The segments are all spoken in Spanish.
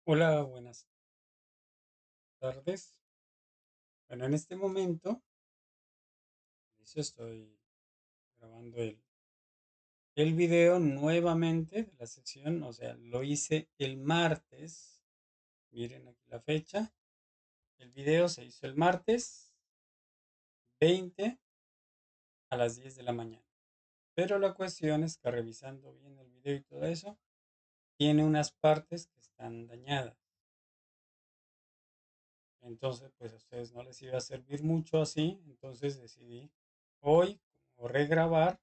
Hola, buenas tardes. Bueno, en este momento, estoy grabando el video nuevamente de la sesión, o sea, lo hice el martes. Miren aquí la fecha. El video se hizo el martes 20 a las 10 de la mañana. Pero la cuestión es que revisando bien el video y todo eso, tiene unas partes que están dañadas. Entonces, pues a ustedes no les iba a servir mucho así. Entonces decidí hoy como regrabar.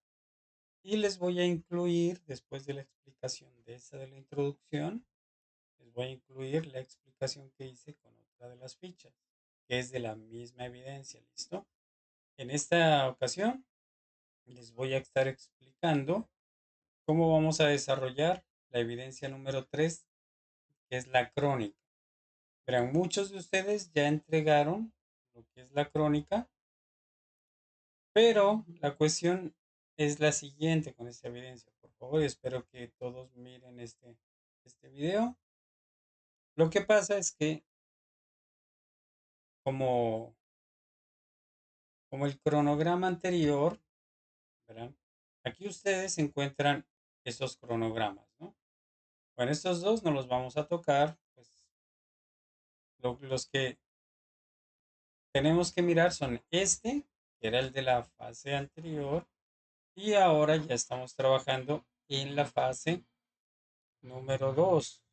Y les voy a incluir, después de la explicación de esa de la introducción, les voy a incluir la explicación que hice con otra de las fichas, que es de la misma evidencia, ¿listo? En esta ocasión les voy a estar explicando cómo vamos a desarrollar la evidencia número 3, que es la crónica. Verán, muchos de ustedes ya entregaron lo que es la crónica, pero la cuestión es la siguiente con esta evidencia. Por favor, espero que todos miren este video. Lo que pasa es que como, como el cronograma anterior, ¿verdad? Aquí ustedes encuentran esos cronogramas, ¿no? Bueno, estos dos no los vamos a tocar, pues los que tenemos que mirar son que era el de la fase anterior, y ahora ya estamos trabajando en la fase número 2.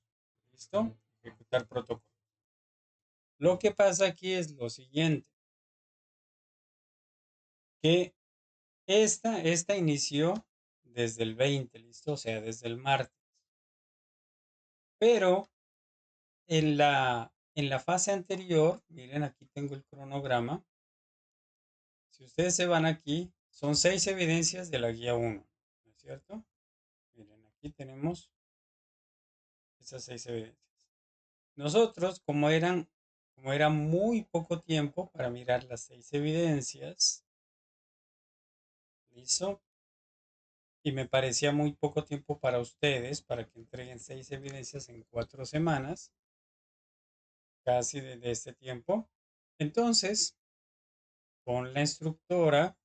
¿Listo? Ejecutar protocolo. Lo que pasa aquí es lo siguiente, que esta inició desde el 20, ¿listo? O sea, desde el martes. Pero en la fase anterior, miren, aquí tengo el cronograma. Si ustedes se van aquí, son 6 evidencias de la guía 1, ¿no es cierto? Miren, aquí tenemos esas 6 evidencias. Nosotros, como era muy poco tiempo para mirar las 6 evidencias, ¿listo? Y me parecía muy poco tiempo para ustedes, para que entreguen 6 evidencias en 4 semanas, casi de este tiempo. Entonces, con la instructora,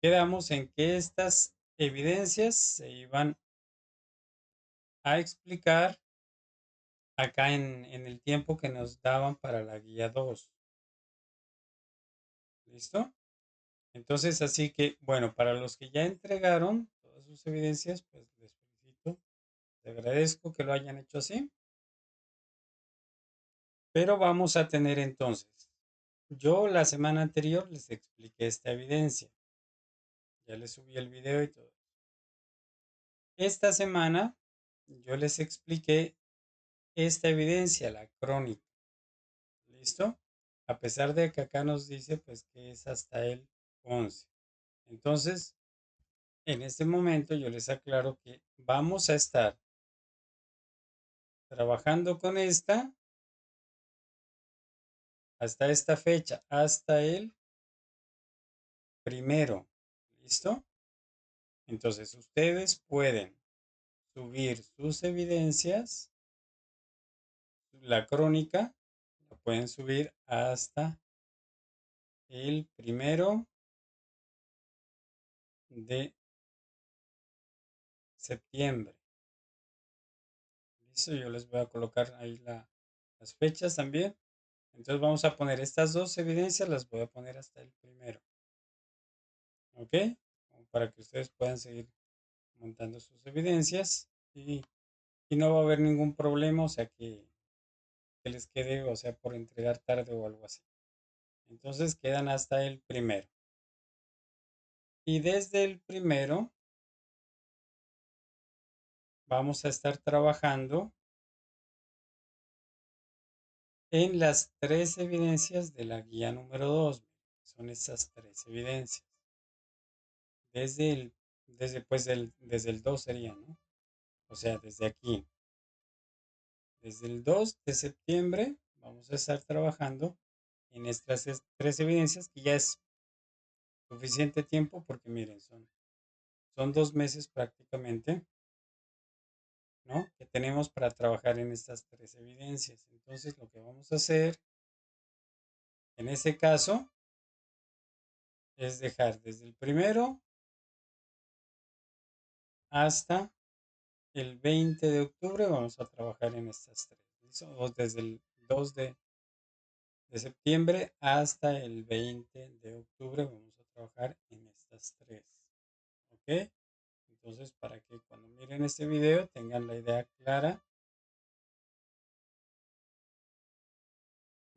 quedamos en que estas evidencias se iban a explicar acá en el tiempo que nos daban para la guía 2. ¿Listo? Entonces, así que, bueno, para los que ya entregaron todas sus evidencias, pues les felicito, les agradezco que lo hayan hecho así. Pero vamos a tener entonces, yo la semana anterior les expliqué esta evidencia, ya les subí el video y todo. Esta semana yo les expliqué esta evidencia, la crónica. ¿Listo? A pesar de que acá nos dice pues que es hasta el 11. Entonces, en este momento yo les aclaro que vamos a estar trabajando con esta hasta esta fecha, hasta el primero. ¿Listo? Entonces, ustedes pueden subir sus evidencias, la crónica, la pueden subir hasta el primero de septiembre. Listo, yo les voy a colocar ahí las fechas también. Entonces vamos a poner estas dos evidencias, las voy a poner hasta el primero. ¿Ok? Como para que ustedes puedan seguir montando sus evidencias y no va a haber ningún problema, o sea que les quede, o sea, por entregar tarde o algo así. Entonces quedan hasta el primero. Y desde el primero vamos a estar trabajando en las 3 evidencias de la guía número 2. Son esas 3 evidencias. Desde el, desde el 2 sería, ¿no? O sea, desde aquí. Desde el 2 de septiembre vamos a estar trabajando en estas 3 evidencias, que ya es suficiente tiempo porque miren, son 2 meses prácticamente. ¿no? Que tenemos para trabajar en estas tres evidencias. Entonces, lo que vamos a hacer en ese caso es dejar desde el primero hasta el 20 de octubre, vamos a trabajar en estas tres. ¿Listo? O desde el 2 de septiembre hasta el 20 de octubre vamos a trabajar en estas tres. ¿Ok? Entonces, para que cuando miren este video tengan la idea clara.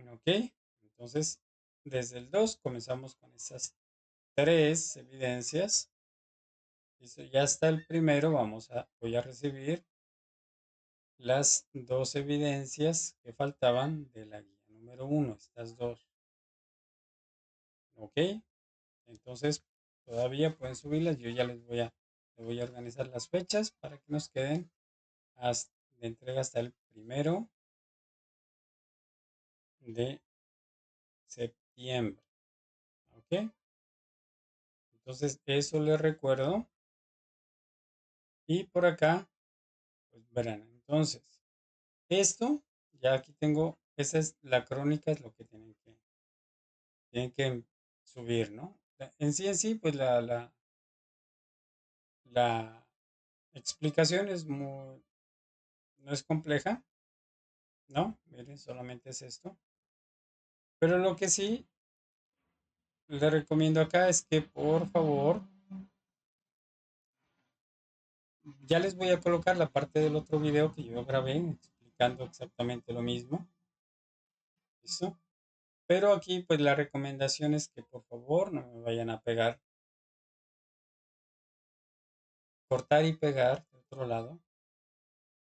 ¿Ok? Entonces, desde el 2 comenzamos con esas tres evidencias. Listo, ya hasta el primero voy a recibir las dos evidencias que faltaban de la guía número uno, estas dos. ¿Ok? Entonces, todavía pueden subirlas. Yo ya les voy a organizar las fechas para que nos queden de entrega hasta el primero de septiembre. ¿Ok? Entonces, eso les recuerdo. Y por acá, pues verán. Entonces, esto, ya aquí tengo, esa es la crónica, es lo que tienen que subir, ¿no? En sí, pues la explicación no es compleja, ¿no? Miren, solamente es esto. Pero lo que sí le recomiendo acá es que por favor, ya les voy a colocar la parte del otro video que yo grabé explicando exactamente lo mismo. ¿Listo? Pero aquí pues la recomendación es que por favor no me vayan a pegar, cortar y pegar de otro lado,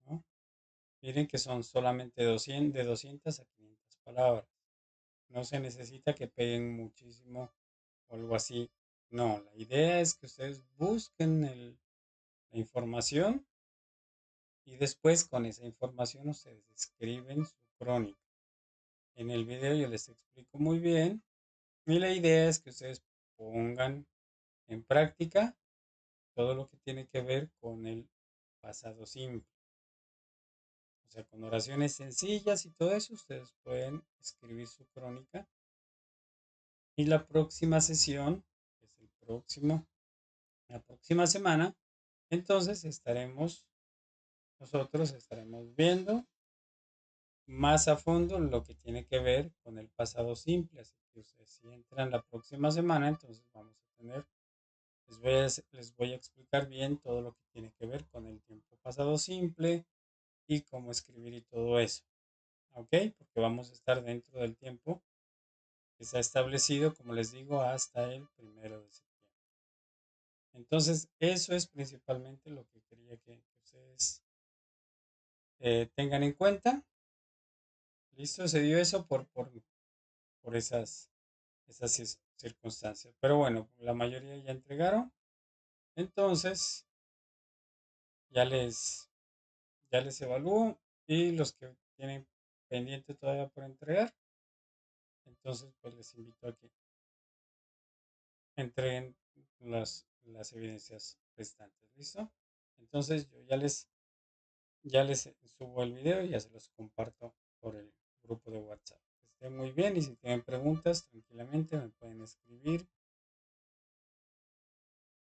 ¿no? Miren que son solamente 200, de 200 a 500 palabras. No se necesita que peguen muchísimo o algo así. No, la idea es que ustedes busquen la información y después con esa información ustedes escriben su crónica. En el video yo les explico muy bien y la idea es que ustedes pongan en práctica todo lo que tiene que ver con el pasado simple. O sea, con oraciones sencillas y todo eso, ustedes pueden escribir su crónica. Y la próxima sesión, que es la próxima semana, entonces nosotros estaremos viendo más a fondo lo que tiene que ver con el pasado simple. Así que ustedes si entran la próxima semana, entonces vamos a tener, les voy a explicar bien todo lo que tiene que ver con el tiempo pasado simple y cómo escribir y todo eso. ¿Ok? Porque vamos a estar dentro del tiempo que se ha establecido, como les digo, hasta el 1 de septiembre. Entonces, eso es principalmente lo que quería que ustedes tengan en cuenta. Listo, se dio eso por esas circunstancias. Pero bueno, la mayoría ya entregaron. Entonces, ya les, ya les evalúo. Y los que tienen pendiente todavía por entregar, entonces pues les invito a que entreguen las evidencias restantes. ¿Listo? Entonces yo ya les subo el video y ya se los comparto por el grupo de WhatsApp. Que estén muy bien y si tienen preguntas, tranquilamente me pueden escribir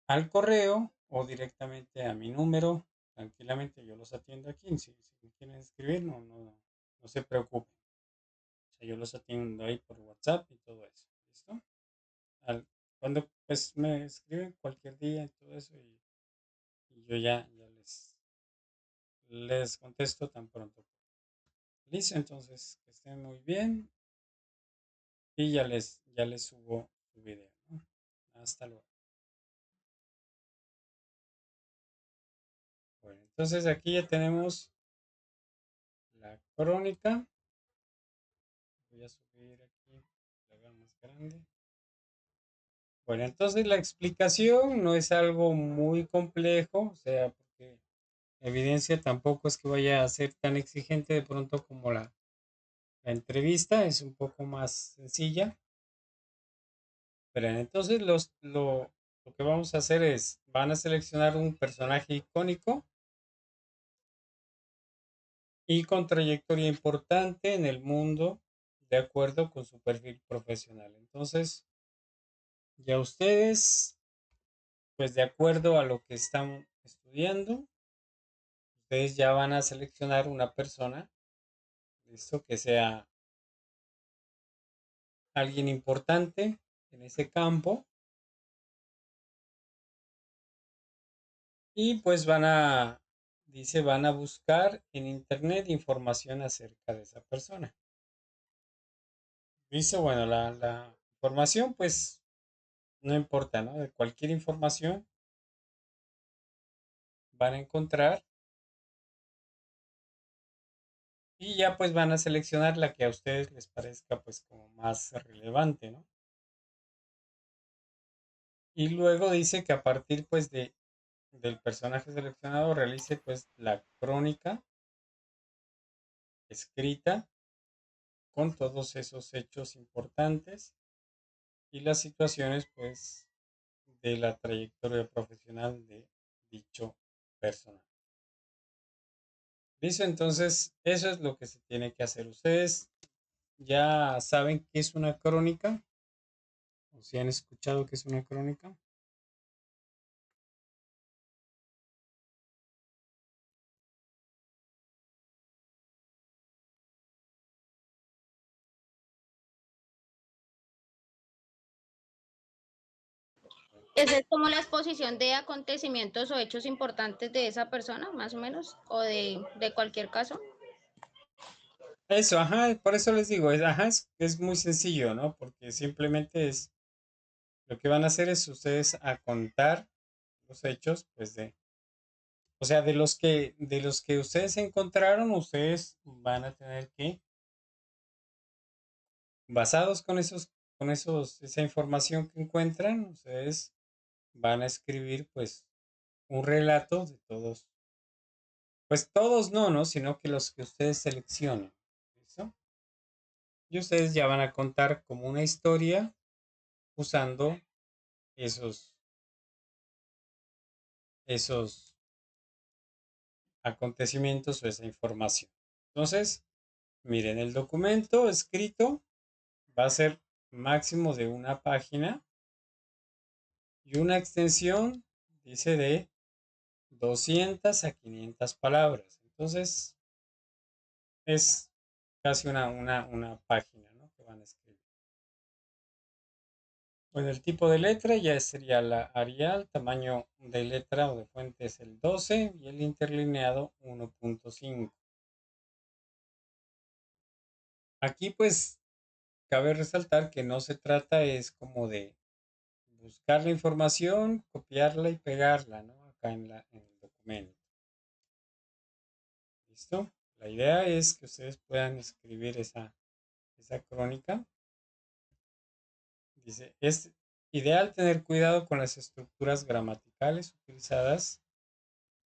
al correo o directamente a mi número. Tranquilamente yo los atiendo aquí. Si me quieren escribir, no se preocupen. O sea, yo los atiendo ahí por WhatsApp y todo eso. ¿Listo? Al, cuando pues me escriben cualquier día y todo eso y yo ya les contesto tan pronto. Listo, entonces que estén muy bien y ya les subo el video, ¿no? Hasta luego. Bueno, entonces aquí ya tenemos la crónica. Voy a subir aquí, la haga más grande. Bueno, entonces la explicación no es algo muy complejo, o sea, porque la evidencia tampoco es que vaya a ser tan exigente de pronto como la entrevista, es un poco más sencilla. Pero entonces lo que vamos a hacer es, van a seleccionar un personaje icónico y con trayectoria importante en el mundo de acuerdo con su perfil profesional. Entonces, ya ustedes, pues de acuerdo a lo que están estudiando, ustedes ya van a seleccionar una persona, listo, que sea alguien importante en ese campo y pues dice, van a buscar en internet información acerca de esa persona. Dice, bueno, la información pues no importa, ¿no? De cualquier información van a encontrar y ya pues van a seleccionar la que a ustedes les parezca pues como más relevante, ¿no? Y luego dice que a partir pues del personaje seleccionado realice pues la crónica escrita con todos esos hechos importantes y las situaciones pues de la trayectoria profesional de dicho personaje. Listo, entonces eso es lo que se tiene que hacer. Ustedes ya saben qué es una crónica, o si han escuchado qué es una crónica. ¿Esa es como la exposición de acontecimientos o hechos importantes de esa persona, más o menos? ¿O de cualquier caso? Eso, ajá, por eso les digo, ajá, es muy sencillo, ¿no? Porque simplemente es, lo que van a hacer es ustedes a contar los hechos, pues o sea, de los que ustedes encontraron, ustedes van a tener que, basados esa información que encuentran, ustedes van a escribir, pues, un relato de todos, pues todos no, ¿no? Sino que los que ustedes seleccionen, ¿listo? Y ustedes ya van a contar como una historia usando esos, esos acontecimientos o esa información. Entonces, miren, el documento escrito va a ser máximo de una página y una extensión, dice, de 200 a 500 palabras. Entonces, es casi una página, ¿no? Que van a escribir. Bueno, el tipo de letra ya sería la Arial, tamaño de letra o de fuente es el 12 y el interlineado 1.5. Aquí pues cabe resaltar que no se trata es como de buscar la información, copiarla y pegarla, ¿no? Acá en el documento. ¿Listo? La idea es que ustedes puedan escribir esa crónica. Dice, es ideal tener cuidado con las estructuras gramaticales utilizadas.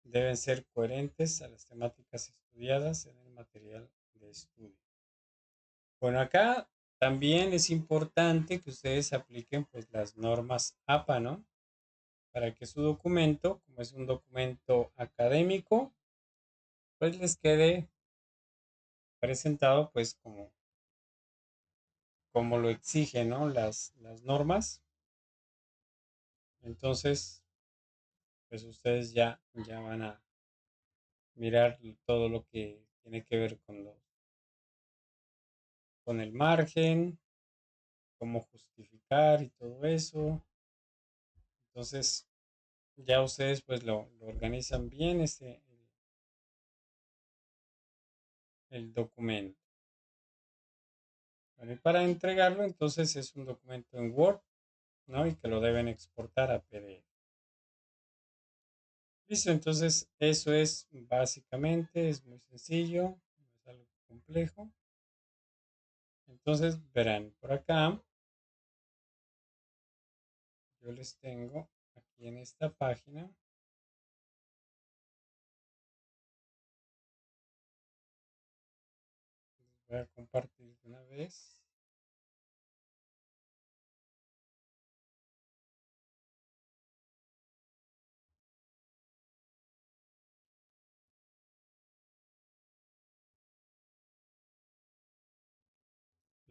Deben ser coherentes a las temáticas estudiadas en el material de estudio. Bueno, acá también es importante que ustedes apliquen pues las normas APA, ¿no? Para que su documento, como es un documento académico, pues les quede presentado pues como lo exigen, ¿no? Las normas. Entonces, pues ustedes ya van a mirar todo lo que tiene que ver con el margen, cómo justificar y todo eso. Entonces, ya ustedes pues lo organizan bien el documento. Bueno, y para entregarlo, entonces es un documento en Word, ¿no? Y que lo deben exportar a PDF. Listo, entonces eso es básicamente, es muy sencillo, no es algo complejo. Entonces verán, por acá yo les tengo aquí en esta página, les voy a compartir de una vez.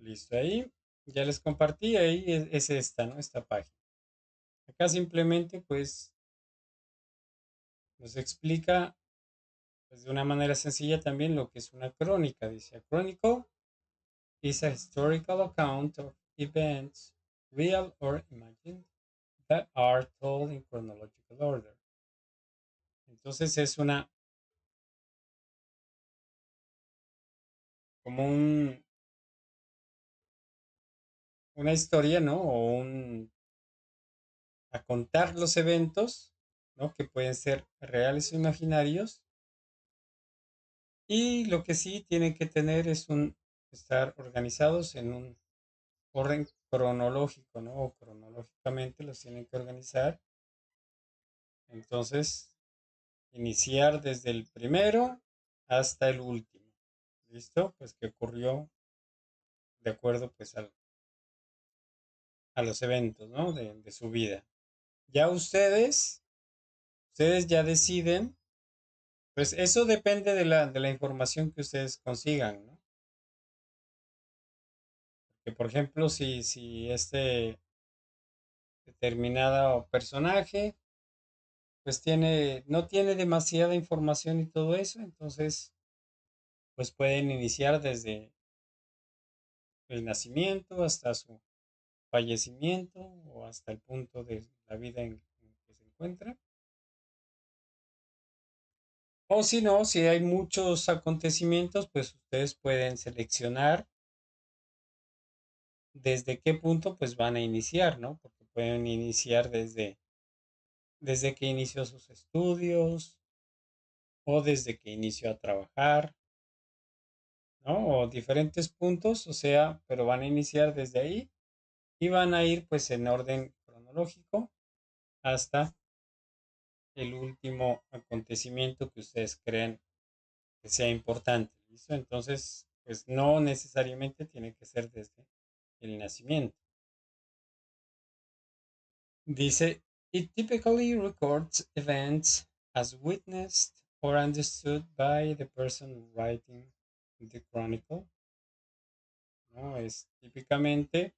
Listo, ahí ya les compartí, ahí es esta, ¿no? Esta página. Acá simplemente pues nos explica pues, de una manera sencilla también lo que es una crónica. Dice, a chronicle is a historical account of events, real or imagined, that are told in chronological order. Entonces es una, como una historia, ¿no? A contar los eventos, ¿no? Que pueden ser reales o imaginarios. Y lo que sí tienen que tener es estar organizados en un orden cronológico, ¿no? O cronológicamente los tienen que organizar. Entonces, iniciar desde el primero hasta el último. ¿Listo? Pues que ocurrió de acuerdo pues a los eventos, ¿no? De su vida. Ya ustedes ya deciden, pues eso depende de la información que ustedes consigan, ¿no? Que por ejemplo, si este determinado personaje pues no tiene demasiada información y todo eso, entonces pues pueden iniciar desde el nacimiento hasta su fallecimiento o hasta el punto de la vida en que se encuentra. O si no, si hay muchos acontecimientos, pues ustedes pueden seleccionar desde qué punto pues van a iniciar, ¿no? Porque pueden iniciar desde que inició sus estudios o desde que inició a trabajar, ¿no? O diferentes puntos, o sea, pero van a iniciar desde ahí y van a ir pues en orden cronológico hasta el último acontecimiento que ustedes creen que sea importante. ¿Listo? Entonces, pues no necesariamente tiene que ser desde el nacimiento. Dice, it typically records events as witnessed or understood by the person writing the chronicle. ¿No? Es típicamente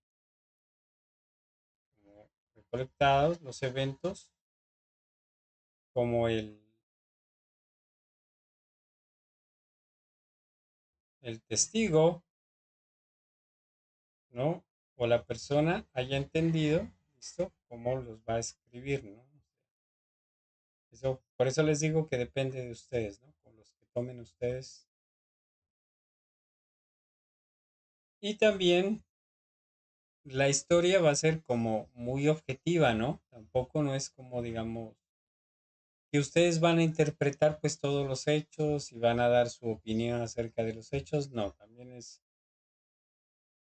recolectados los eventos como el testigo, ¿no? O la persona haya entendido, ¿listo? Cómo los va a escribir, ¿no? Eso, por eso les digo que depende de ustedes, ¿no? Con los que tomen ustedes. Y también la historia va a ser como muy objetiva, ¿no? Tampoco no es como, digamos, que ustedes van a interpretar pues todos los hechos y van a dar su opinión acerca de los hechos. No, también es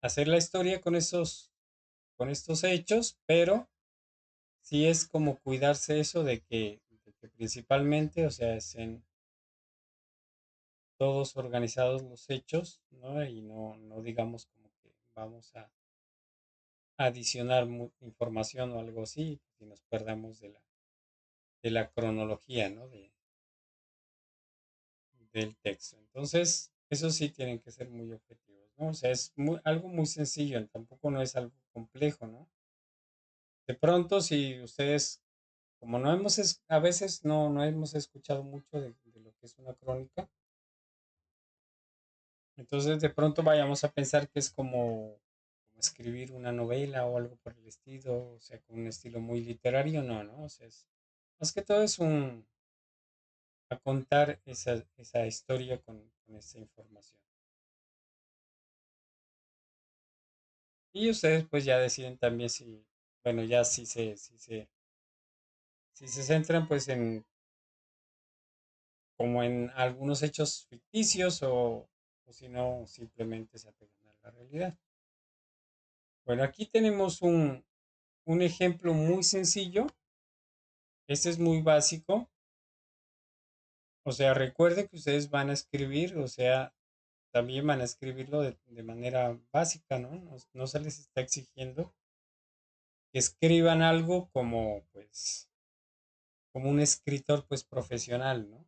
hacer la historia con estos hechos, pero sí es como cuidarse eso de que principalmente, o sea, estén todos organizados los hechos, ¿no? Y no digamos como que vamos a adicionar información o algo así, y nos perdamos de la cronología, ¿no? Del texto. Entonces, eso sí tienen que ser muy objetivos, ¿no? O sea, es algo muy sencillo, tampoco no es algo complejo, ¿no? De pronto, si ustedes, como no hemos, a veces no hemos escuchado mucho de lo que es una crónica, entonces de pronto vayamos a pensar que es como escribir una novela o algo por el estilo, o sea, con un estilo muy literario, no, o sea, más que todo es a contar esa historia con esa información. Y ustedes pues ya deciden también si, bueno, ya si se centran pues como en algunos hechos ficticios o si no, simplemente se apegan a la realidad. Bueno, aquí tenemos un ejemplo muy sencillo. Este es muy básico. O sea, recuerde que ustedes van a escribir, o sea, también van a escribirlo de manera básica, ¿no? No se les está exigiendo que escriban algo como un escritor, pues, profesional, ¿no?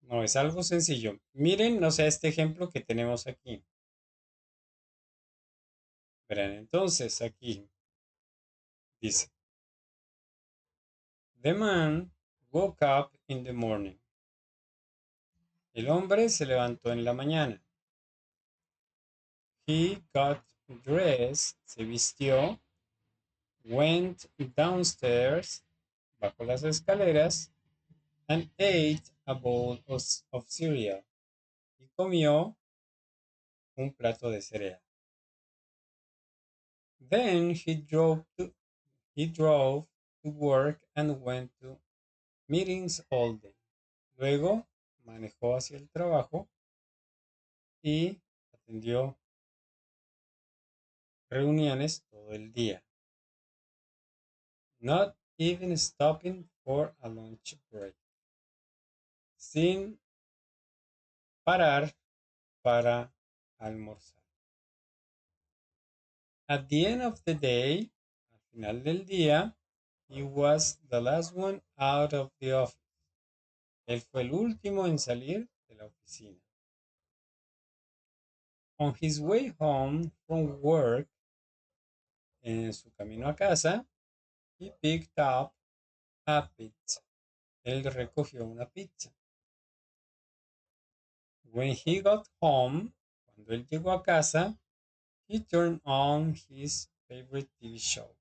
No, es algo sencillo. Miren, o sea, este ejemplo que tenemos aquí. Verán, entonces aquí dice, The man woke up in the morning. El hombre se levantó en la mañana. He got dressed, se vistió, went downstairs, bajó las escaleras, and ate a bowl of cereal. Y comió un plato de cereal. Then he drove to work and went to meetings all day. Luego manejó hacia el trabajo y atendió reuniones todo el día, not even stopping for a lunch break, sin parar para almorzar. At the end of the day, al final del día, he was the last one out of the office. Él fue el último en salir de la oficina. On his way home from work, en su camino a casa, he picked up a pizza. Él recogió una pizza. When he got home, cuando él llegó a casa, he turned on his favorite TV show.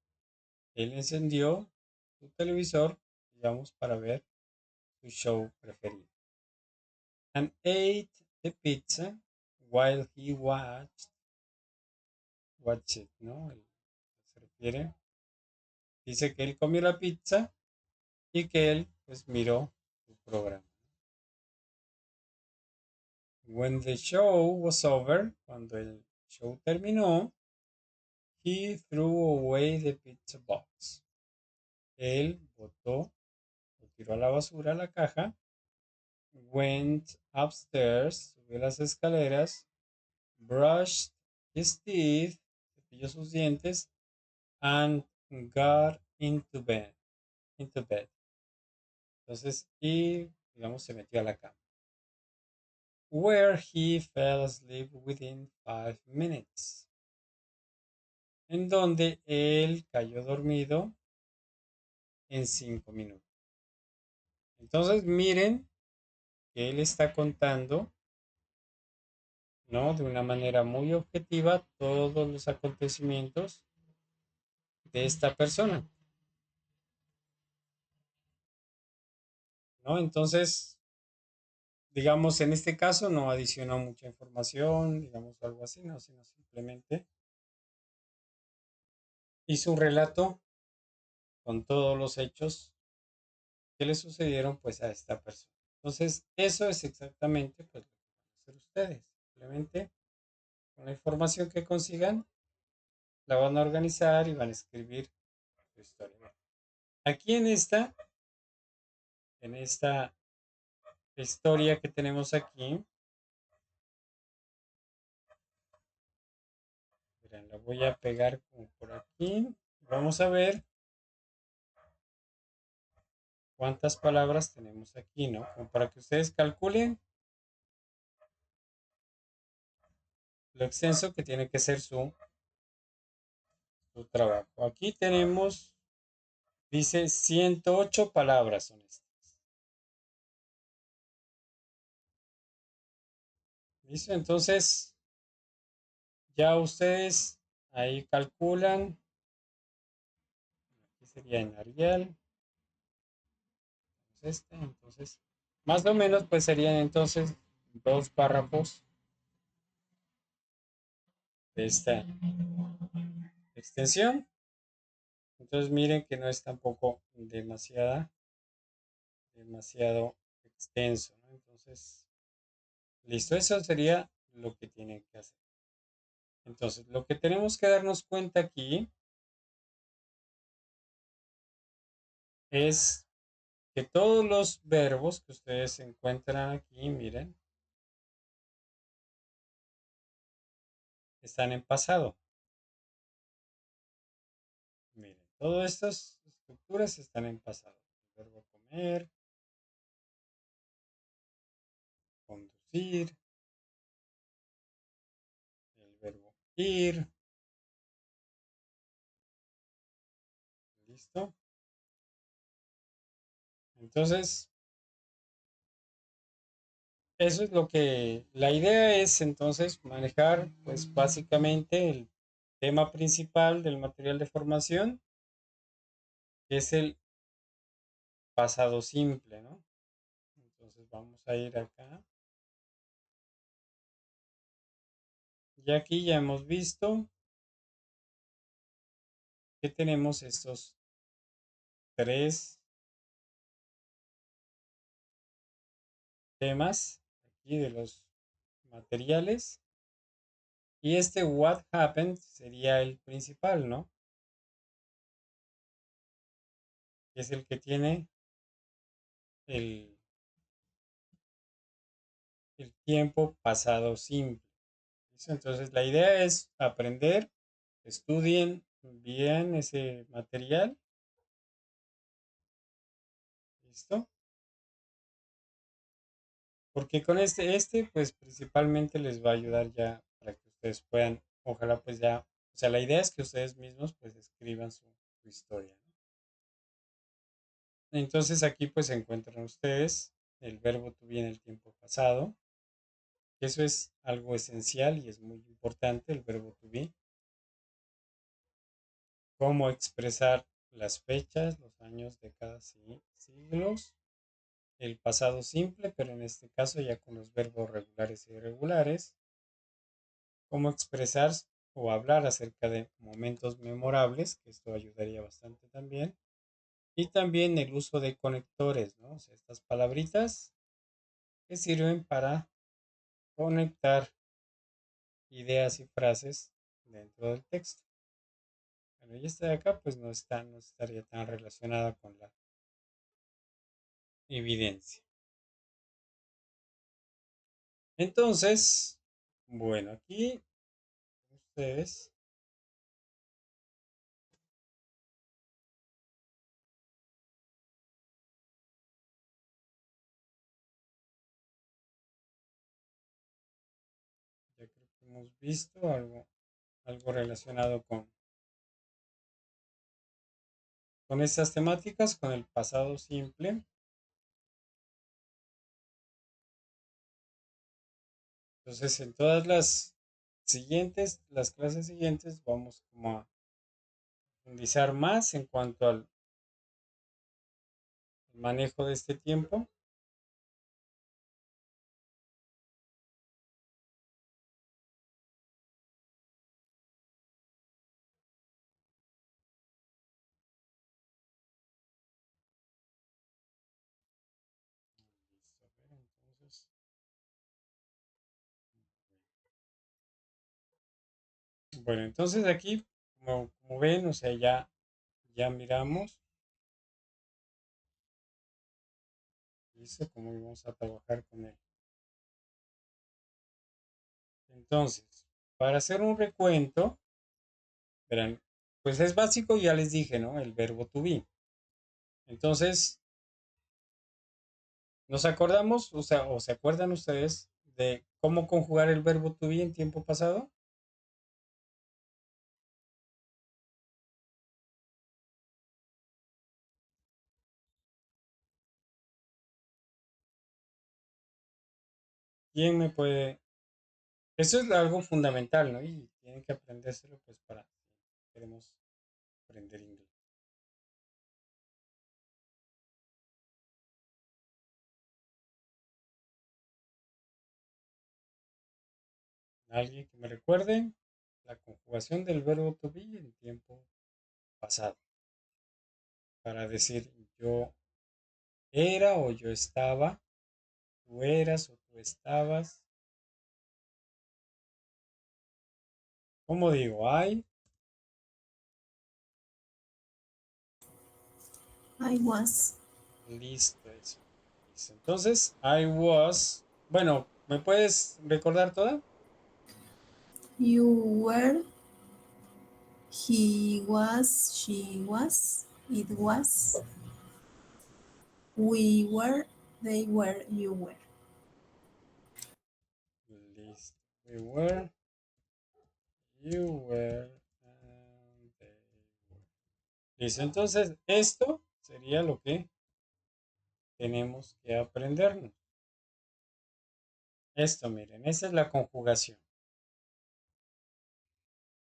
Él encendió su televisor, digamos, para ver su show preferido. And ate the pizza while he watched it, ¿no? Se refiere, dice que él comió la pizza y que él, pues, miró su programa. When the show was over, cuando el show terminó, he threw away the pizza box. Él botó o tiró a la basura la caja. Went upstairs, subió las escaleras. Brushed his teeth, cepilló sus dientes. And got into bed. Entonces, y digamos, se metió a la cama. Where he fell asleep within 5 minutes. En donde él cayó dormido en 5 minutos. Entonces, miren que él está contando, ¿no? De una manera muy objetiva todos los acontecimientos de esta persona, ¿no? Entonces, digamos, en este caso no adicionó mucha información, digamos algo así, ¿no? Sino simplemente hizo un relato con todos los hechos que le sucedieron pues a esta persona. Entonces, eso es exactamente pues lo que van a hacer ustedes. Simplemente con la información que consigan, la van a organizar y van a escribir su historia. Aquí en esta historia que tenemos aquí, verán, la voy a pegar como por aquí. Vamos a ver cuántas palabras tenemos aquí, ¿no? Como para que ustedes calculen lo extenso que tiene que ser su trabajo. Aquí tenemos, dice 108 palabras son estas. ¿Listo? Entonces, ya ustedes ahí calculan. Aquí sería en Arial. Entonces, más o menos, pues serían entonces 2 párrafos de esta extensión. Entonces, miren que no es tampoco demasiado extenso, ¿no? Entonces, listo, eso sería lo que tienen que hacer. Entonces, lo que tenemos que darnos cuenta aquí es que todos los verbos que ustedes encuentran aquí, miren, están en pasado. Miren, todas estas estructuras están en pasado. El verbo comer, conducir, el verbo ir, Entonces, eso es lo que la idea es entonces manejar, pues básicamente el tema principal del material de formación, que es el pasado simple, ¿no? Entonces vamos a ir acá. Y aquí ya hemos visto que tenemos estos tres temas aquí de los materiales. Y este what happened sería el principal, ¿no? Que es el que tiene el, el tiempo pasado simple. ¿Listo? Entonces la idea es aprender, estudien bien ese material. ¿Listo? Porque con este, pues principalmente les va a ayudar ya para que ustedes puedan, ojalá pues ya, o sea, la idea es que ustedes mismos pues escriban su historia, ¿no? Entonces aquí pues se encuentran ustedes el verbo to be en el tiempo pasado, que eso es algo esencial y es muy importante, el verbo to be, cómo expresar las fechas, los años, décadas y siglos, el pasado simple, pero en este caso ya con los verbos regulares e irregulares, cómo expresar o hablar acerca de momentos memorables, que esto ayudaría bastante también, y también el uso de conectores, ¿no? O sea, estas palabritas que sirven para conectar ideas y frases dentro del texto. Bueno, y esta de acá pues no estaría tan relacionada con la evidencia. Entonces, bueno, aquí ustedes, ya creo que hemos visto algo relacionado con estas temáticas, con el pasado simple. Entonces, en todas las clases siguientes, vamos como a profundizar más en cuanto al manejo de este tiempo. Listo, a ver, entonces, bueno, entonces aquí, como ven, o sea, ya miramos, listo, cómo vamos a trabajar con él. Entonces, para hacer un recuento, verán, pues es básico, ya les dije, ¿no? El verbo to be. Entonces, ¿nos acordamos, o se acuerdan ustedes de cómo conjugar el verbo to be en tiempo pasado? ¿Quién me puede? Eso es algo fundamental, ¿no? Y tienen que aprendérselo, pues, para si queremos aprender inglés. Alguien que me recuerde la conjugación del verbo to be en tiempo pasado. Para decir yo era o yo estaba, tú eras o tú estabas. ¿Cómo digo? I, I was. listo eso. Listo. Entonces, I was. Bueno, ¿me puedes recordar toda? You were. He was. She was. It was. We were. They were. You were. Listo. We were, you were, and they were. Listo. Entonces, esto sería lo que tenemos que aprendernos. Esto, miren, esa es la conjugación.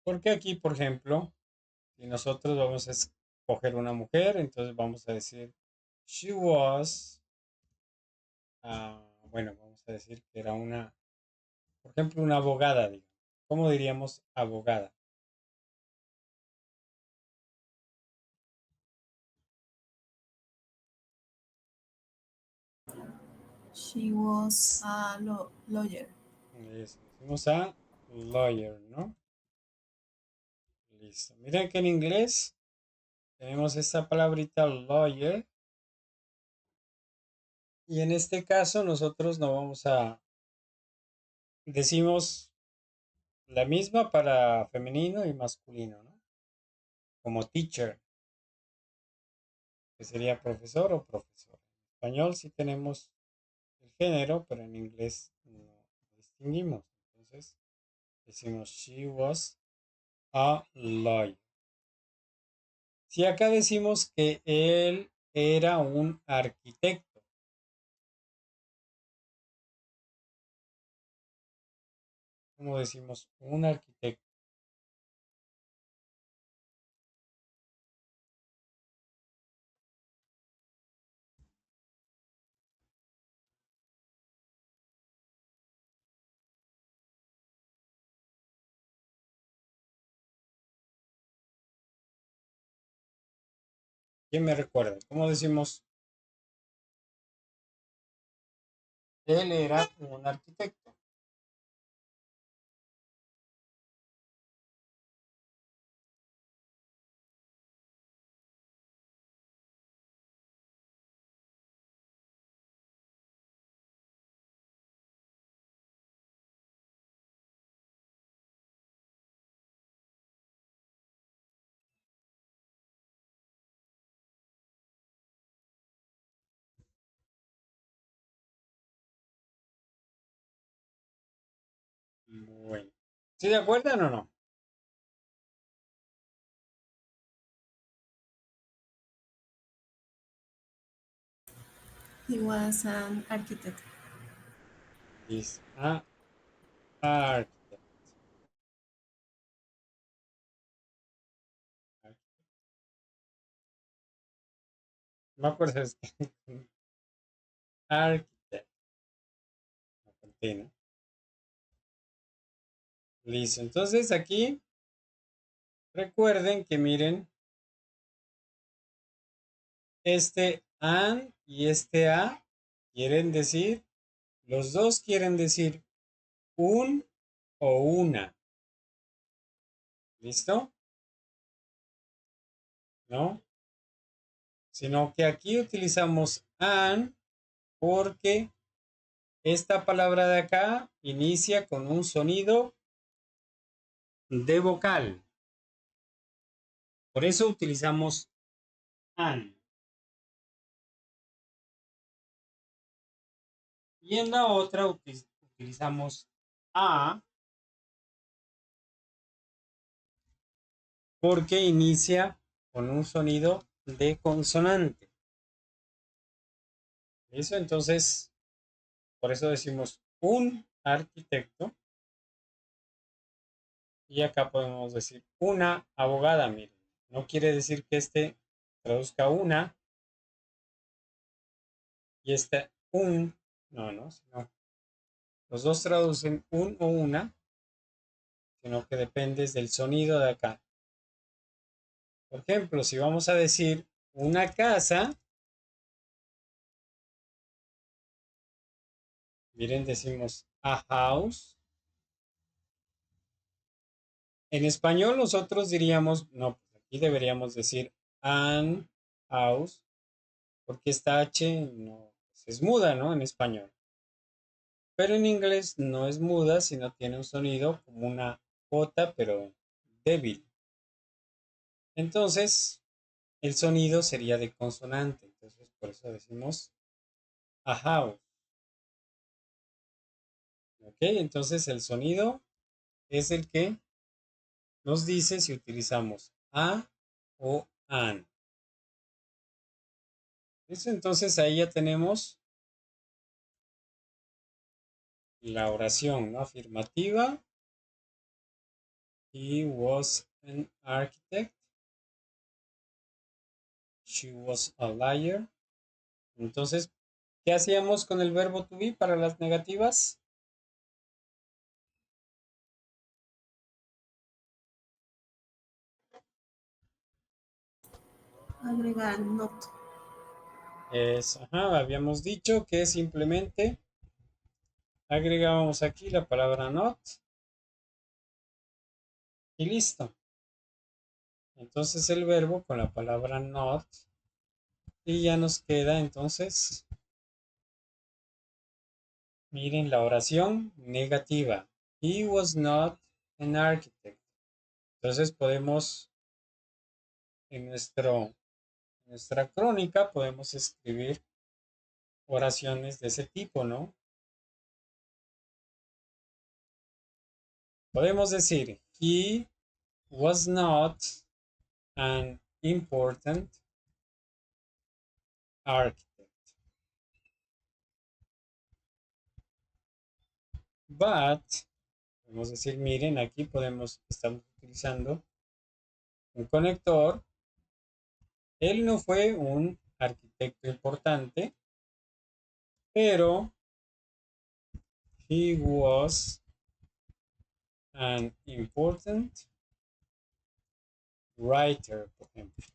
Porque aquí, por ejemplo, si nosotros vamos a escoger una mujer, entonces vamos a decir, she was, bueno, vamos a decir que era una, por ejemplo, una abogada, digamos. ¿Cómo diríamos abogada? She was a lawyer. Eso, decimos a lawyer, ¿no? Listo. Miren que en inglés tenemos esta palabrita lawyer. Y en este caso nosotros no vamos a, decimos la misma para femenino y masculino, ¿no? Como teacher, que sería profesor o profesor. En español sí tenemos el género, pero en inglés no distinguimos. Entonces decimos she was a lawyer. Si acá decimos que él era un arquitecto, ¿cómo decimos un arquitecto? ¿Quién me recuerda? ¿Cómo decimos él era un arquitecto? Bueno. ¿Sí de acuerdo o no? He was an architect. Is a architect. Me acuerdo es que architect. La conté, ¿no? Listo. Entonces aquí recuerden que miren, este an y este a quieren decir, los dos quieren decir un o una. ¿Listo? ¿No? Sino que aquí utilizamos an porque esta palabra de acá inicia con un sonido de vocal. Por eso utilizamos an. Y en la otra utilizamos a porque inicia con un sonido de consonante. ¿Listo? Entonces, por eso decimos un arquitecto. Y acá podemos decir una abogada. Miren, no quiere decir que este traduzca una y este un. No, no, sino los dos traducen un o una, sino que depende del sonido de acá. Por ejemplo, si vamos a decir una casa, miren, decimos a house. En español nosotros diríamos, no, pues aquí deberíamos decir an house, porque esta H no es muda, ¿no? En español. Pero en inglés no es muda, sino tiene un sonido como una J, pero débil. Entonces, el sonido sería de consonante. Entonces, por eso decimos a house. ¿Ok? Entonces, el sonido es el que nos dice si utilizamos a o an. ¿Listo? Entonces ahí ya tenemos la oración, ¿no? Afirmativa. He was an architect. She was a liar. Entonces, ¿qué hacíamos con el verbo to be para las negativas? Agregar not. Habíamos dicho que simplemente agregábamos aquí la palabra not y listo. Entonces el verbo con la palabra not y ya nos queda entonces, miren la oración negativa. He was not an architect. Entonces podemos en nuestra crónica podemos escribir oraciones de ese tipo, ¿no? Podemos decir, he was not an important architect, but, podemos decir, miren, aquí estamos utilizando un conector. Él no fue un arquitecto importante, pero he was an important writer, por ejemplo.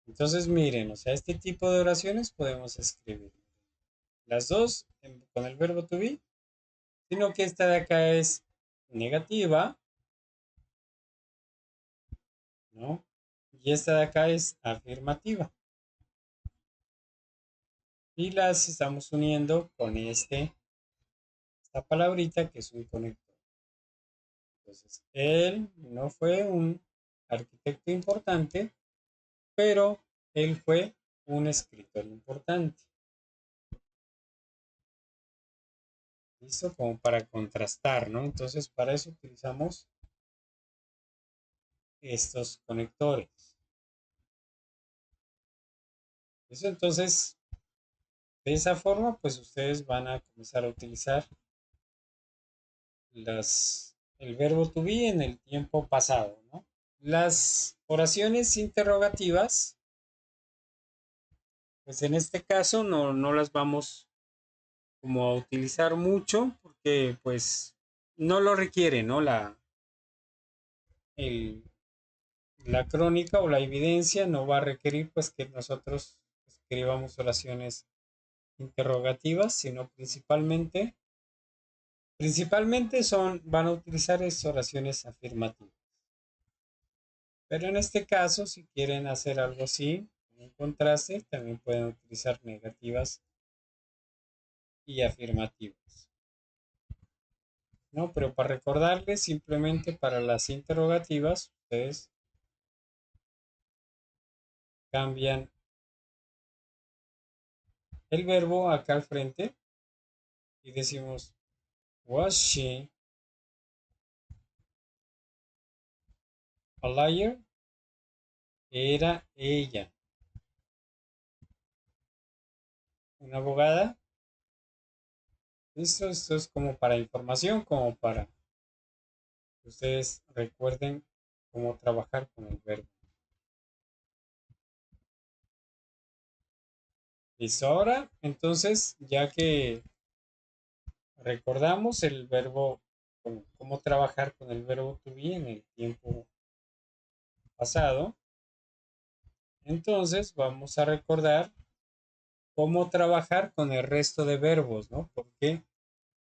Entonces, miren, o sea, este tipo de oraciones podemos escribir las dos con el verbo to be, sino que esta de acá es negativa, ¿no? Y esta de acá es afirmativa. Y las estamos uniendo con esta palabrita que es un conector. Entonces, él no fue un arquitecto importante, pero él fue un escritor importante. ¿Listo? Como para contrastar, ¿no? Entonces, para eso utilizamos estos conectores. ¿Listo? Entonces, de esa forma, pues ustedes van a comenzar a utilizar el verbo to be en el tiempo pasado, ¿no? Las oraciones interrogativas, pues en este caso no las vamos como a utilizar mucho porque pues no lo requiere, ¿no? El, la crónica o la evidencia no va a requerir pues que nosotros escribamos oraciones interrogativas, sino principalmente van a utilizar estas oraciones afirmativas. Pero en este caso, si quieren hacer algo así, un contraste, también pueden utilizar negativas y afirmativas. ¿No? Pero para recordarles, simplemente para las interrogativas, ustedes cambian el verbo acá al frente y decimos, was she a liar? Era ella una abogada. Esto es como para información, como para que ustedes recuerden cómo trabajar con el verbo. Listo, ahora, entonces, ya que recordamos el verbo, cómo trabajar con el verbo to be en el tiempo pasado, entonces vamos a recordar cómo trabajar con el resto de verbos, ¿no? Porque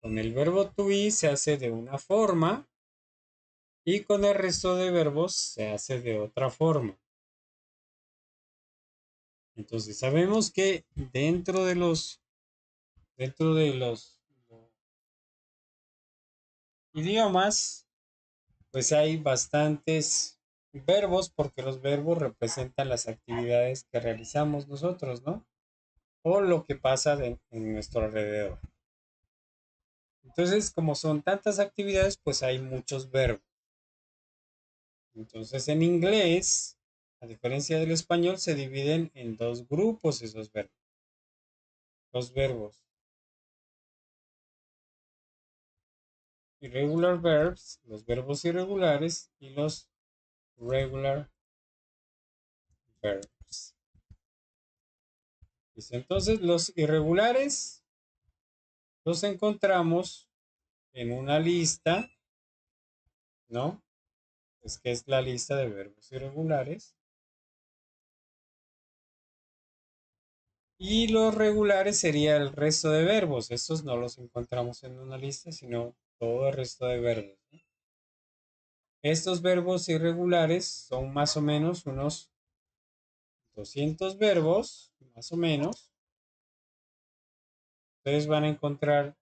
con el verbo to be se hace de una forma y con el resto de verbos se hace de otra forma. Entonces sabemos que dentro de los idiomas, pues hay bastantes verbos porque los verbos representan las actividades que realizamos nosotros, ¿no? O lo que pasa en nuestro alrededor. Entonces, como son tantas actividades, pues hay muchos verbos. Entonces, en inglés A diferencia del español, se dividen en dos grupos esos verbos. Los verbos irregular verbs, los verbos irregulares y los regular verbs. Entonces, los irregulares los encontramos en una lista, ¿no? Es que es la lista de verbos irregulares. Y los regulares sería el resto de verbos. Estos no los encontramos en una lista, sino todo el resto de verbos, ¿no? Estos verbos irregulares son más o menos unos 200 verbos, más o menos. Ustedes van a encontrar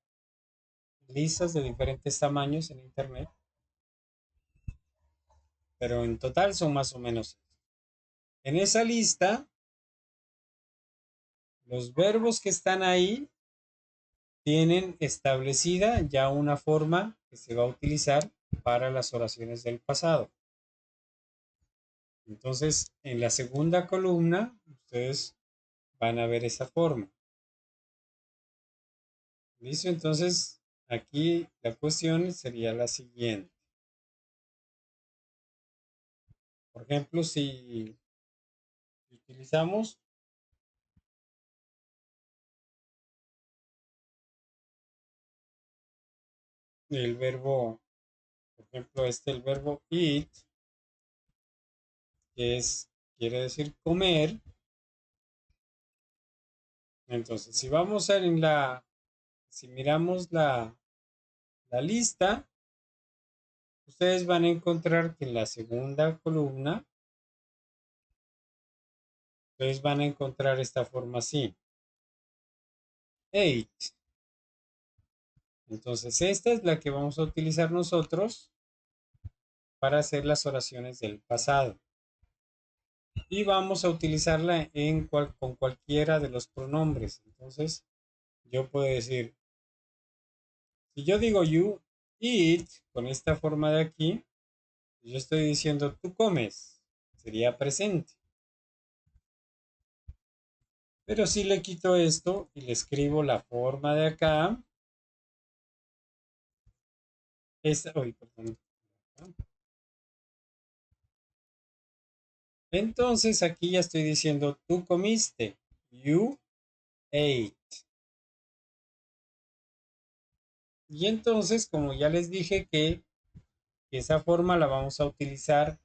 listas de diferentes tamaños en internet, pero en total son más o menos. En esa lista, los verbos que están ahí tienen establecida ya una forma que se va a utilizar para las oraciones del pasado. Entonces, en la segunda columna, ustedes van a ver esa forma. ¿Listo? Entonces, aquí la cuestión sería la siguiente. Por ejemplo, si utilizamos el verbo, por ejemplo, el verbo eat, que quiere decir comer. Entonces, si vamos si miramos la lista, ustedes van a encontrar que en la segunda columna, ustedes van a encontrar esta forma así. Ate. Entonces, esta es la que vamos a utilizar nosotros para hacer las oraciones del pasado. Y vamos a utilizarla con cualquiera de los pronombres. Entonces, yo puedo decir, si yo digo you eat, con esta forma de aquí, yo estoy diciendo tú comes. Sería presente. Pero si le quito esto y le escribo la forma de acá, perdón. Entonces aquí ya estoy diciendo tú comiste. You ate. Y entonces, como ya les dije que esa forma la vamos a utilizar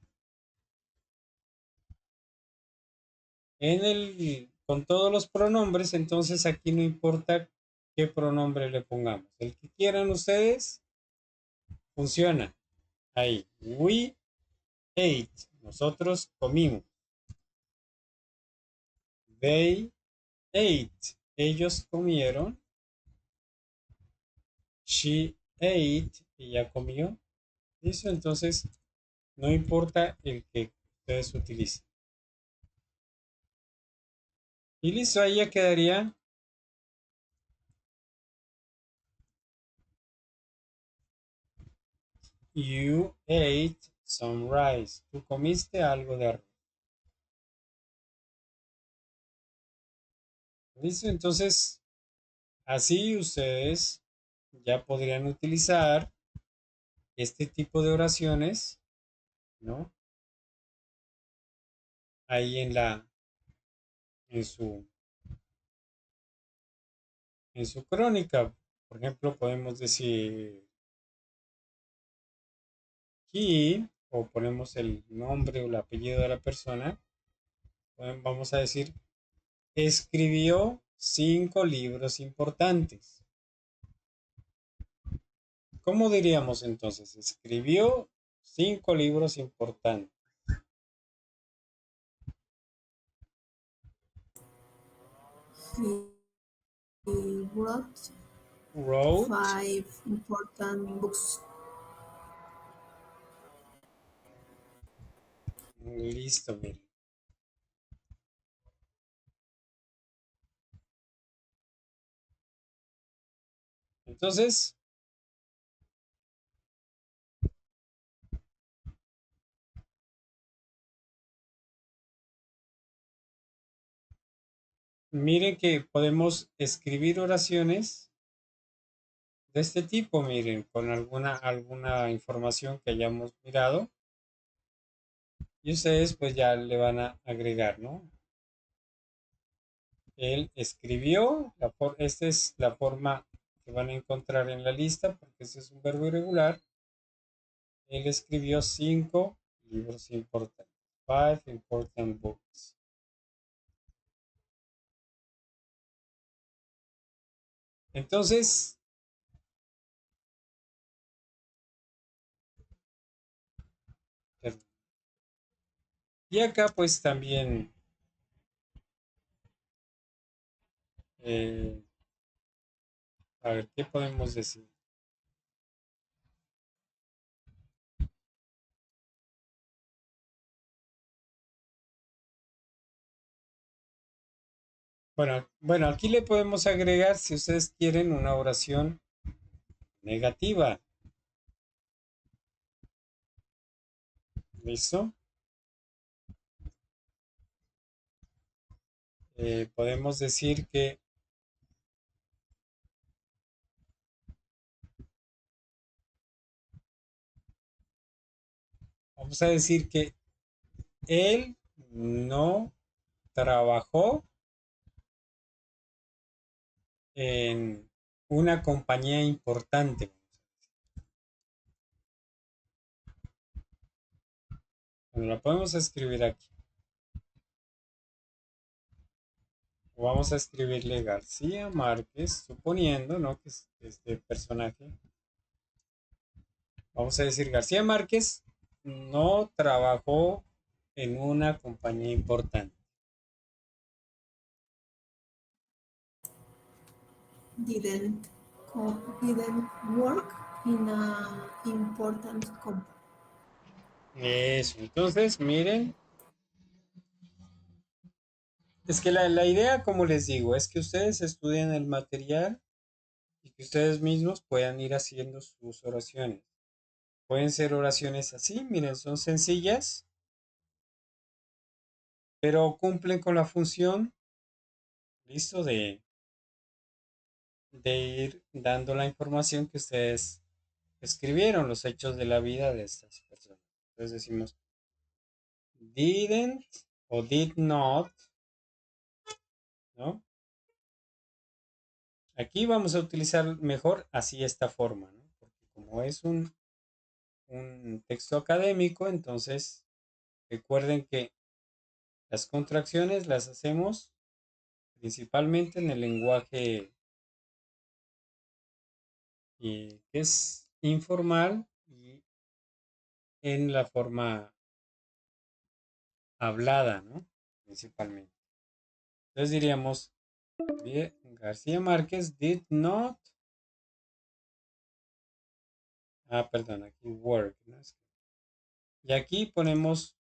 con todos los pronombres, entonces aquí no importa qué pronombre le pongamos. El que quieran ustedes, funciona. Ahí, we ate, nosotros comimos. They ate, ellos comieron. She ate, ella comió. ¿Listo? Entonces, no importa el que ustedes utilicen. Y listo, ahí ya quedaría. You ate some rice. Tú comiste algo de arroz. ¿Listo? Entonces, así ustedes ya podrían utilizar este tipo de oraciones, ¿no? Ahí en su, en su crónica. Por ejemplo, podemos decir he, o ponemos el nombre o el apellido de la persona. Vamos a decir, escribió 5 libros importantes. ¿Cómo diríamos entonces? Escribió 5 libros importantes. He wrote Wrote. 5 important books. Listo, miren. Entonces, miren que podemos escribir oraciones de este tipo, miren, con alguna información que hayamos mirado y ustedes pues ya le van a agregar, ¿no? Él escribió, esta es la forma que van a encontrar en la lista porque este es un verbo irregular. Él escribió 5 libros importantes. 5 important books. Entonces, y acá pues también, eh, a ver, ¿qué podemos decir? Bueno, aquí le podemos agregar, si ustedes quieren, una oración negativa. ¿Listo? Podemos decir que, vamos a decir que él no trabajó en una compañía importante. Bueno, la podemos escribir aquí. O vamos a escribirle García Márquez, suponiendo, ¿no? Que este personaje. Vamos a decir García Márquez no trabajó en una compañía importante. Didn't didn't work in a important company. Eso, entonces, miren, es que la idea, como les digo, es que ustedes estudien el material y que ustedes mismos puedan ir haciendo sus oraciones. Pueden ser oraciones así, miren, son sencillas, pero cumplen con la función, listo, de ir dando la información que ustedes escribieron, los hechos de la vida de estas personas. Entonces decimos, didn't o did not, ¿no? Aquí vamos a utilizar mejor así esta forma, ¿no? Porque como es un texto académico, entonces recuerden que las contracciones las hacemos principalmente en el lenguaje que es informal y en la forma hablada, ¿no? Principalmente. Entonces diríamos, García Márquez did not, perdón, aquí work, ¿no? Y aquí tenemos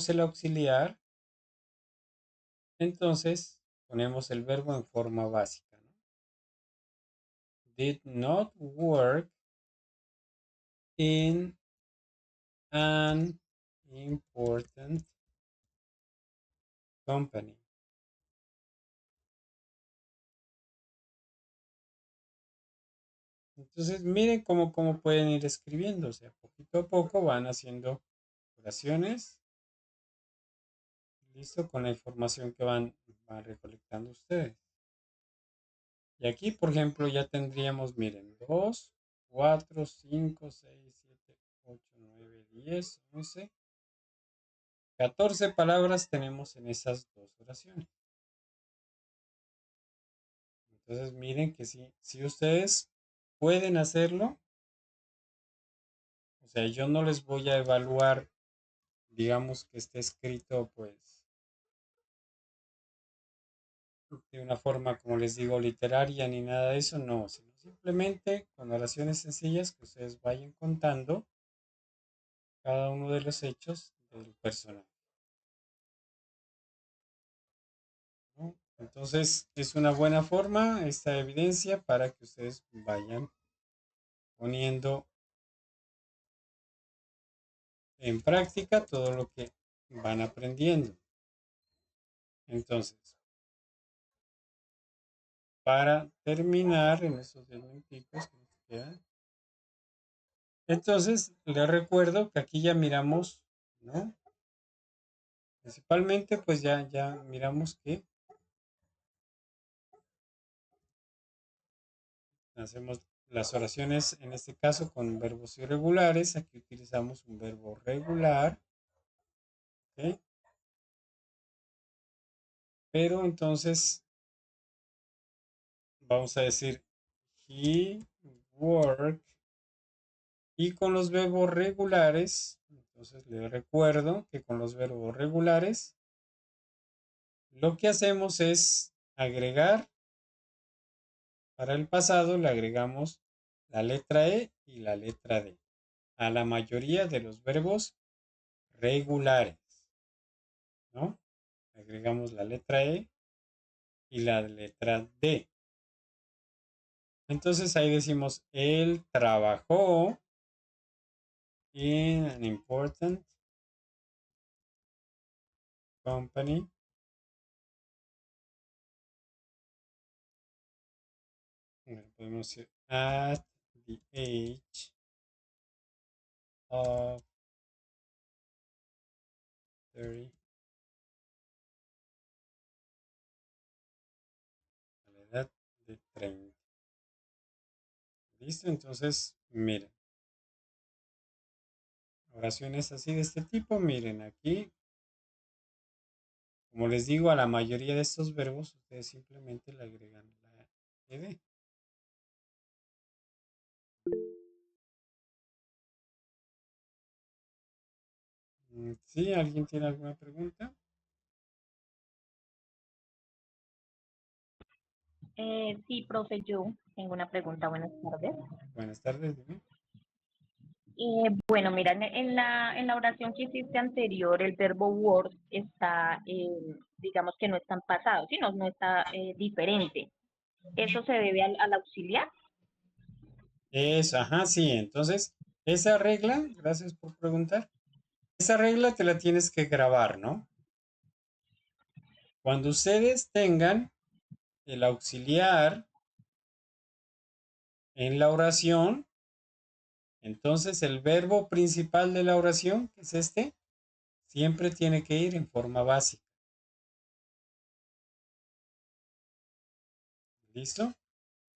el auxiliar, entonces ponemos el verbo en forma básica, ¿no? Did not work in an important company. Entonces, miren cómo pueden ir escribiendo, o sea, poquito a poco van haciendo oraciones, listo, con la información que van recolectando ustedes. Y aquí, por ejemplo, ya tendríamos, miren, 2, 4, 5, 6, 7, 8, 9, 10, 11, 14 palabras tenemos en esas dos oraciones. Entonces, miren que si ustedes pueden hacerlo, o sea, yo no les voy a evaluar, digamos que esté escrito, pues, de una forma, como les digo, literaria ni nada de eso, no, sino simplemente con oraciones sencillas que ustedes vayan contando cada uno de los hechos del personaje, ¿no? Entonces, es una buena forma esta evidencia para que ustedes vayan poniendo en práctica todo lo que van aprendiendo. Entonces, para terminar en esos 10 minuticos que nos quedan. Entonces, les recuerdo que aquí ya miramos, ¿no? Principalmente, pues ya miramos que hacemos las oraciones, en este caso, con verbos irregulares. Aquí utilizamos un verbo regular, ¿ok? Pero entonces vamos a decir he worked, y con los verbos regulares, entonces les recuerdo que con los verbos regulares lo que hacemos es agregar, para el pasado le agregamos la letra E y la letra D a la mayoría de los verbos regulares, ¿no? Agregamos la letra E y la letra D. Entonces ahí decimos, él trabajó in an important company. Podemos decir at the age of 30, a la edad de 30. ¿Listo? Entonces, miren, oraciones así de este tipo, miren aquí, como les digo, a la mayoría de estos verbos ustedes simplemente le agregan la ed. ¿Sí? ¿Alguien tiene alguna pregunta? Sí, profe, yo tengo una pregunta. Buenas tardes. Buenas tardes, dime. Bueno, mira, en la oración que hiciste anterior, el verbo word está, digamos que no está en pasado, ¿sí? No está diferente. ¿Eso se debe al auxiliar? Eso, ajá, sí. Entonces, esa regla, gracias por preguntar. Esa regla te la tienes que grabar, ¿no? Cuando ustedes tengan el auxiliar en la oración, entonces el verbo principal de la oración, que es este, siempre tiene que ir en forma básica. ¿Listo?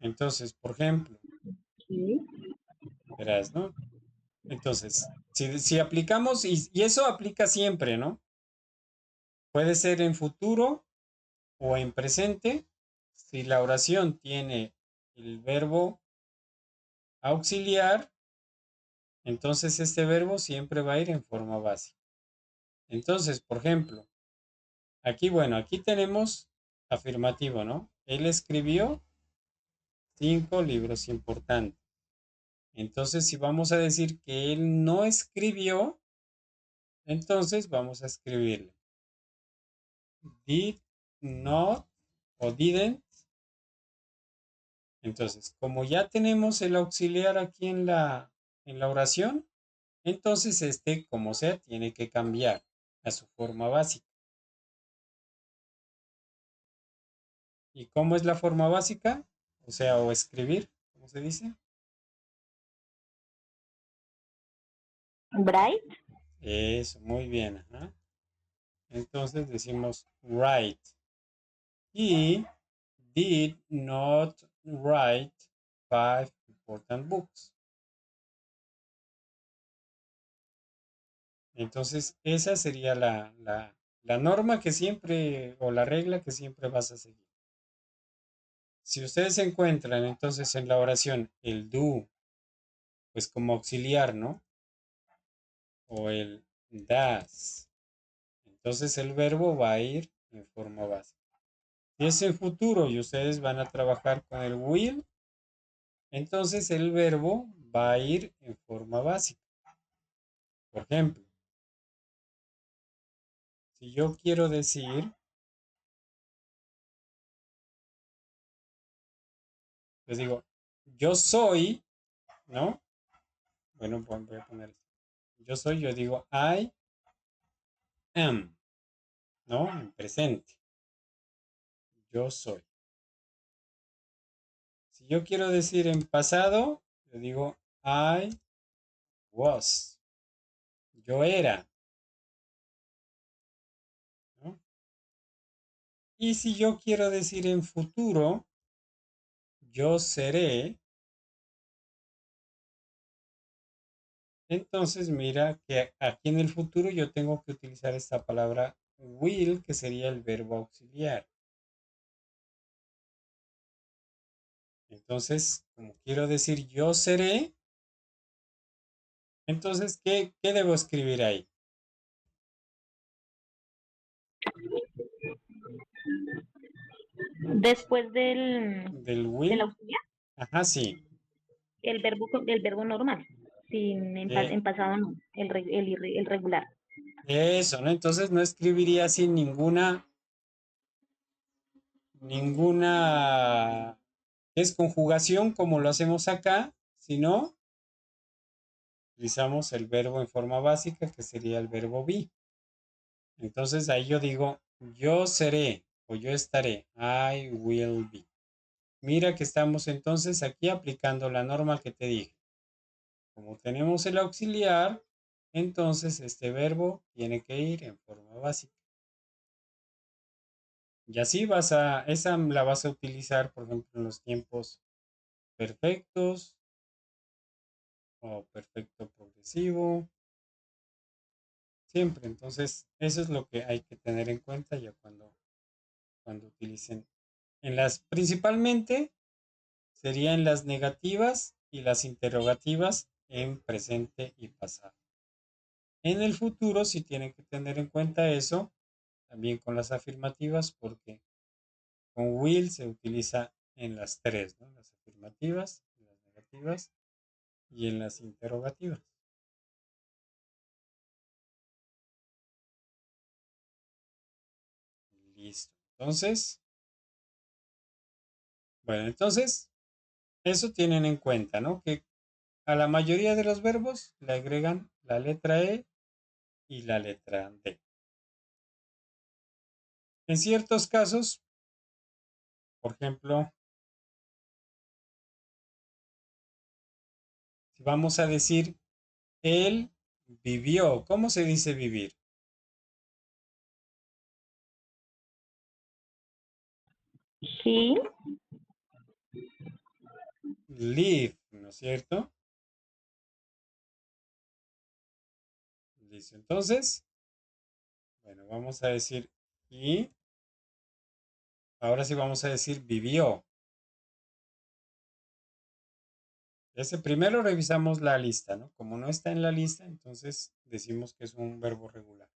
Entonces, por ejemplo, Sí. verás, ¿no? Entonces, si aplicamos, y eso aplica siempre, ¿no? Puede ser en futuro o en presente, si la oración tiene el verbo auxiliar, entonces este verbo siempre va a ir en forma básica. Entonces, por ejemplo, aquí, bueno, aquí tenemos afirmativo, ¿no? Él escribió 5 libros importantes. Entonces, si vamos a decir que él no escribió, entonces vamos a escribirle did not o didn't. Entonces, como ya tenemos el auxiliar aquí en la oración, entonces este, como sea, tiene que cambiar a su forma básica. ¿Y cómo es la forma básica? O sea, o escribir, ¿cómo se dice? Bright. Eso, muy bien. Ajá. Entonces decimos write. He did not write 5 important books. Entonces, esa sería la norma que siempre, o la regla que siempre vas a seguir. Si ustedes encuentran entonces en la oración el do, pues como auxiliar, ¿no? O el das, entonces el verbo va a ir en forma básica. Si es en futuro y ustedes van a trabajar con el will, entonces el verbo va a ir en forma básica. Por ejemplo, si yo quiero decir, les digo, yo soy, ¿no? Bueno, voy a poner, yo soy, yo digo I am, ¿no? En presente, yo soy. Si yo quiero decir en pasado, yo digo I was. Yo era, ¿no? Y si yo quiero decir en futuro, yo seré, entonces mira que aquí en el futuro yo tengo que utilizar esta palabra will, que sería el verbo auxiliar. Entonces, como quiero decir yo seré, entonces, ¿qué debo escribir ahí? Después Del del will. auxiliar, Ajá, sí. el verbo normal, sin Eh, en pasado no, el regular. eso, ¿no? Entonces no escribiría así ninguna desconjugación como lo hacemos acá, sino utilizamos el verbo en forma básica, que sería el verbo be. Entonces ahí yo digo, yo seré o yo estaré. I will be. Mira que estamos entonces aquí aplicando la norma que te dije. Como tenemos el auxiliar, entonces este verbo tiene que ir en forma básica. Y así esa la vas a utilizar, por ejemplo, en los tiempos perfectos o perfecto progresivo, siempre. Entonces, eso es lo que hay que tener en cuenta ya cuando utilicen. Principalmente serían las negativas y las interrogativas en presente y pasado. En el futuro sí tienen que tener en cuenta eso, también con las afirmativas, porque con will se utiliza en las tres, ¿no? Las afirmativas, en las negativas y en las interrogativas. Listo. Entonces, bueno, entonces, eso tienen en cuenta, ¿no? Que a la mayoría de los verbos le agregan la letra E y la letra D. En ciertos casos, por ejemplo, si vamos a decir él vivió, ¿cómo se dice vivir? He Live, ¿no es cierto? Listo. Entonces, bueno, vamos a decir y ahora sí vamos a decir vivió. Ese primero revisamos la lista, ¿no? Como no está en la lista, entonces decimos que es un verbo regular.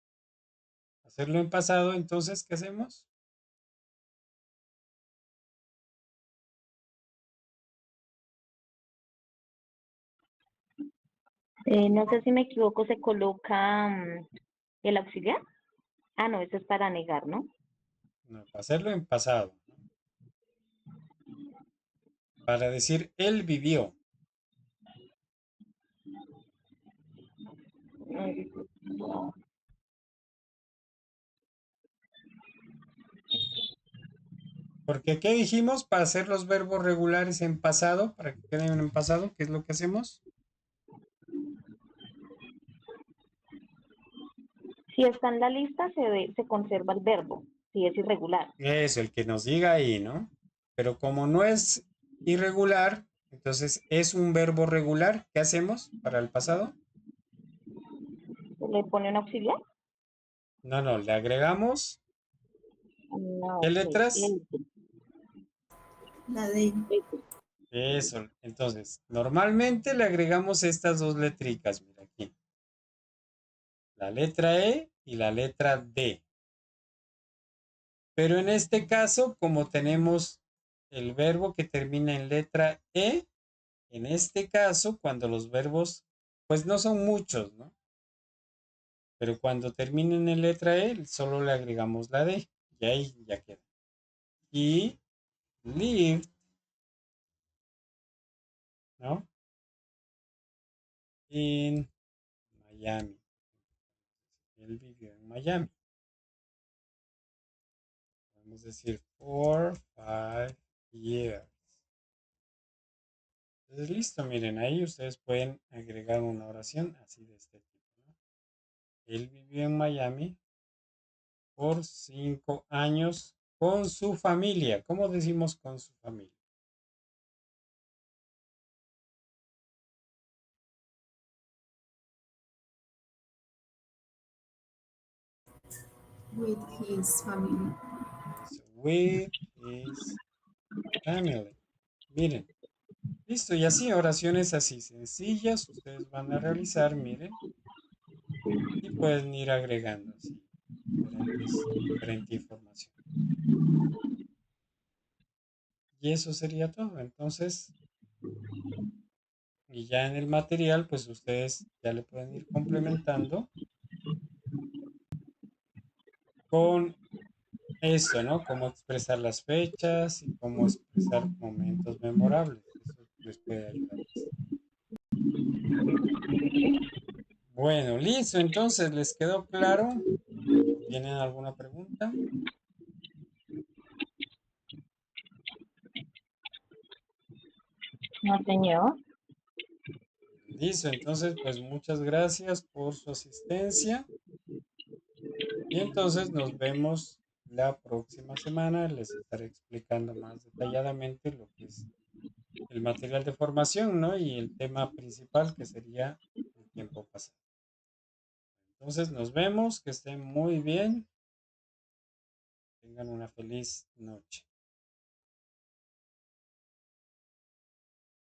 Hacerlo en pasado, entonces, ¿qué hacemos? no sé si me equivoco, se coloca el auxiliar. Ah, no, eso es para negar, ¿no? No, para hacerlo en pasado, ¿no? Para decir él vivió. Porque, ¿qué dijimos? Para hacer los verbos regulares en pasado, para que queden en pasado, ¿qué es lo que hacemos? Si está en la lista, se conserva el verbo, si es irregular. Eso, el que nos diga ahí, ¿no? Pero como no es irregular, entonces es un verbo regular. ¿Qué hacemos para el pasado? ¿Se le pone un auxiliar? No, no, le agregamos No, ¿qué ok. letras? La D. Eso. Entonces, normalmente le agregamos estas dos letricas, mira aquí. La letra E y la letra D. Pero en este caso, como tenemos el verbo que termina en letra E, en este caso, cuando los verbos, pues no son muchos, ¿no? Pero cuando terminen en letra E, solo le agregamos la D. Y ahí ya queda. Y lived, ¿no? In Miami. Él vivió en Miami. Podemos decir 4, 5 years. Entonces, listo, miren, ahí ustedes pueden agregar una oración así de este tipo, ¿no? Él vivió en Miami por 5 años con su familia. ¿Cómo decimos con su familia? with his family. Eso, with his family. Miren, listo. Y así, oraciones así sencillas, ustedes van a realizar, miren, y pueden ir agregando así diferente información. Y eso sería todo. Entonces, y ya en el material, pues ustedes ya le pueden ir complementando con eso, ¿no? Cómo expresar las fechas y cómo expresar momentos memorables. Eso les puede ayudar bastante. Bueno, listo. Entonces, ¿les quedó claro? ¿O tienen alguna pregunta? No, señor. Listo. Entonces, pues muchas gracias por su asistencia. Y entonces nos vemos la próxima semana. Les estaré explicando más detalladamente lo que es el material de formación, ¿no? Y el tema principal que sería el tiempo pasado. Entonces nos vemos, que estén muy bien, tengan una feliz noche.